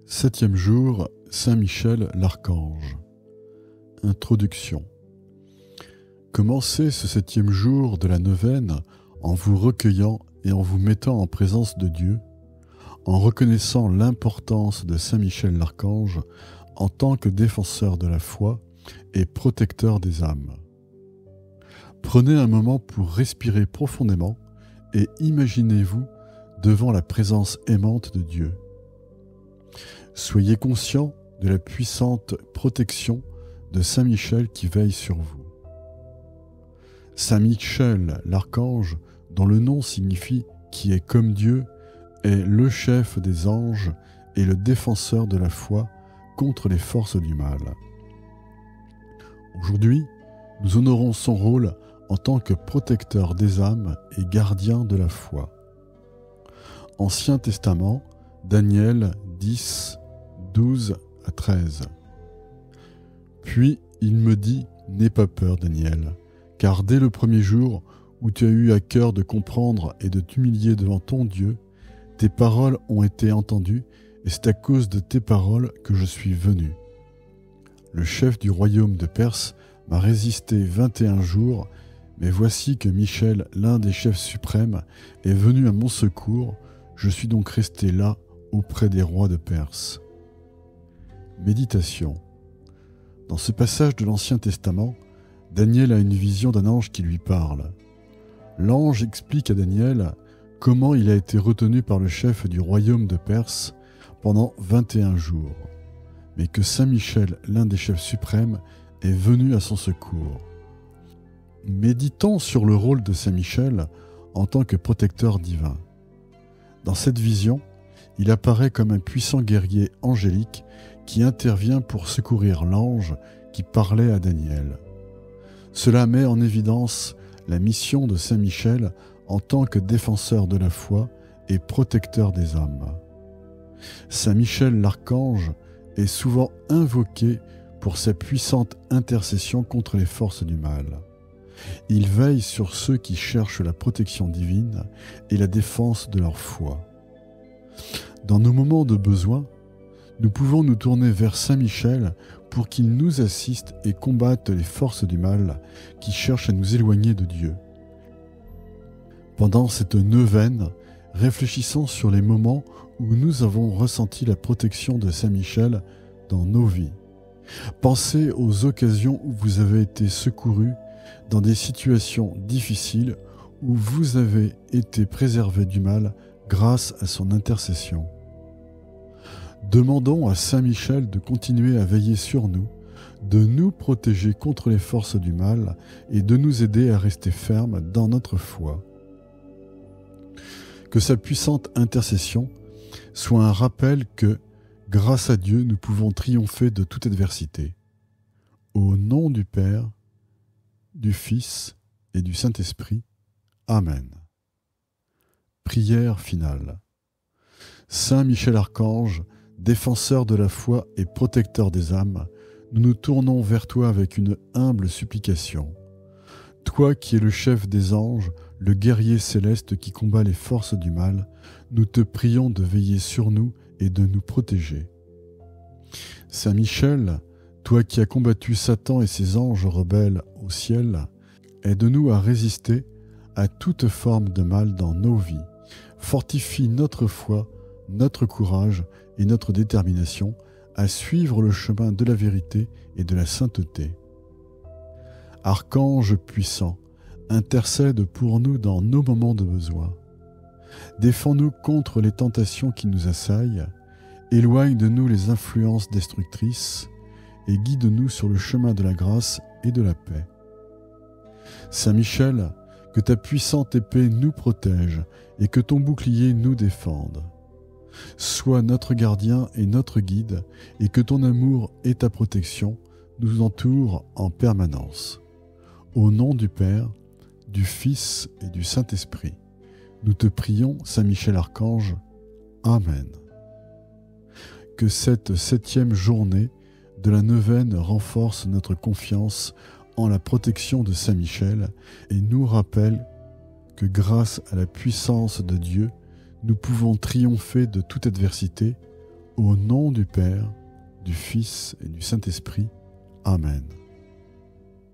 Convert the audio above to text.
Septième jour, Saint Michel l'Archange. Introduction. Commencez ce septième jour de la neuvaine en vous recueillant et en vous mettant en présence de Dieu, en reconnaissant l'importance de Saint Michel l'Archange en tant que défenseur de la foi et protecteur des âmes. Prenez un moment pour respirer profondément et imaginez-vous devant la présence aimante de Dieu. Soyez conscient de la puissante protection de Saint Michel qui veille sur vous. Saint Michel l'Archange, dont le nom signifie « qui est comme Dieu », est le chef des anges et le défenseur de la foi contre les forces du mal. Aujourd'hui, nous honorons son rôle en tant que protecteur des âmes et gardien de la foi. Ancien Testament, Daniel 10, 12 à 13. Puis il me dit, n'aie pas peur, Daniel, car dès le premier jour où tu as eu à cœur de comprendre et de t'humilier devant ton Dieu, tes paroles ont été entendues, et c'est à cause de tes paroles que je suis venu. Le chef du royaume de Perse m'a résisté 21 jours, mais voici que Michel, l'un des chefs suprêmes, est venu à mon secours. Je suis donc resté là, auprès des rois de Perse. Méditation. Dans ce passage de l'Ancien Testament, Daniel a une vision d'un ange qui lui parle. L'ange explique à Daniel comment il a été retenu par le chef du royaume de Perse pendant 21 jours, mais que Saint Michel, l'un des chefs suprêmes, est venu à son secours. Méditons sur le rôle de Saint Michel en tant que protecteur divin. Dans cette vision, il apparaît comme un puissant guerrier angélique qui intervient pour secourir l'ange qui parlait à Daniel. Cela met en évidence la mission de Saint Michel en tant que défenseur de la foi et protecteur des âmes. Saint Michel l'Archange est souvent invoqué pour sa puissante intercession contre les forces du mal. Il veille sur ceux qui cherchent la protection divine et la défense de leur foi. Dans nos moments de besoin, nous pouvons nous tourner vers Saint Michel pour qu'il nous assiste et combatte les forces du mal qui cherchent à nous éloigner de Dieu. Pendant cette neuvaine, réfléchissons sur les moments où nous avons ressenti la protection de Saint Michel dans nos vies. Pensez aux occasions où vous avez été secouru dans des situations difficiles où vous avez été préservé du mal grâce à son intercession. Demandons à Saint Michel de continuer à veiller sur nous, de nous protéger contre les forces du mal et de nous aider à rester fermes dans notre foi. Que sa puissante intercession soit un rappel que, grâce à Dieu, nous pouvons triompher de toute adversité. Au nom du Père, du Fils et du Saint-Esprit. Amen. Prière finale. Saint Michel Archange, défenseur de la foi et protecteur des âmes, nous nous tournons vers toi avec une humble supplication. Toi qui es le chef des anges, le guerrier céleste qui combat les forces du mal, nous te prions de veiller sur nous et de nous protéger. Saint Michel, toi qui as combattu Satan et ses anges rebelles au ciel, aide-nous à résister à toute forme de mal dans nos vies. Fortifie notre foi, notre courage et notre détermination à suivre le chemin de la vérité et de la sainteté. Archange puissant, intercède pour nous dans nos moments de besoin. Défends-nous contre les tentations qui nous assaillent, éloigne de nous les influences destructrices et guide-nous sur le chemin de la grâce et de la paix. Saint Michel, que ta puissante épée nous protège et que ton bouclier nous défende. Sois notre gardien et notre guide, et que ton amour et ta protection nous entourent en permanence. Au nom du Père, du Fils et du Saint-Esprit, nous te prions, Saint Michel Archange. Amen. Que cette septième journée de la neuvaine renforce notre confiance en la protection de Saint Michel et nous rappelle que grâce à la puissance de Dieu, nous pouvons triompher de toute adversité Au nom du Père, du Fils et du Saint-Esprit. Amen.